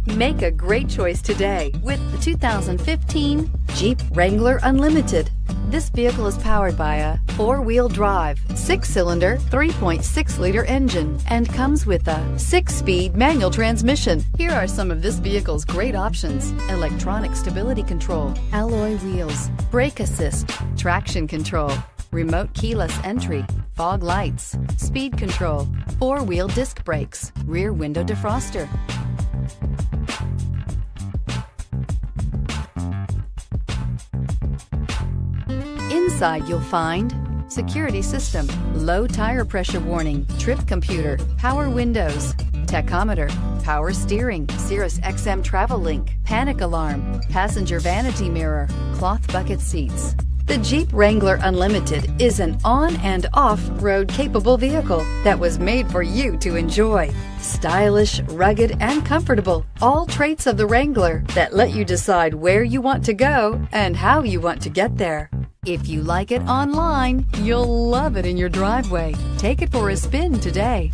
Make a great choice today with the 2015 Jeep Wrangler Unlimited. This vehicle is powered by a 4-wheel drive, 6-cylinder, 3.6-liter engine and comes with a 6-speed manual transmission. Here are some of this vehicle's great options: electronic stability control, alloy wheels, brake assist, traction control, remote keyless entry, fog lights, speed control, 4-wheel disc brakes, rear window defroster. Inside you'll find security system, low tire pressure warning, trip computer, power windows, tachometer, power steering, Sirius XM travel link, panic alarm, passenger vanity mirror, cloth bucket seats. The Jeep Wrangler Unlimited is an on- and off-road capable vehicle that was made for you to enjoy. Stylish, rugged, and comfortable, all traits of the Wrangler that let you decide where you want to go and how you want to get there. If you like it online, you'll love it in your driveway. Take it for a spin today.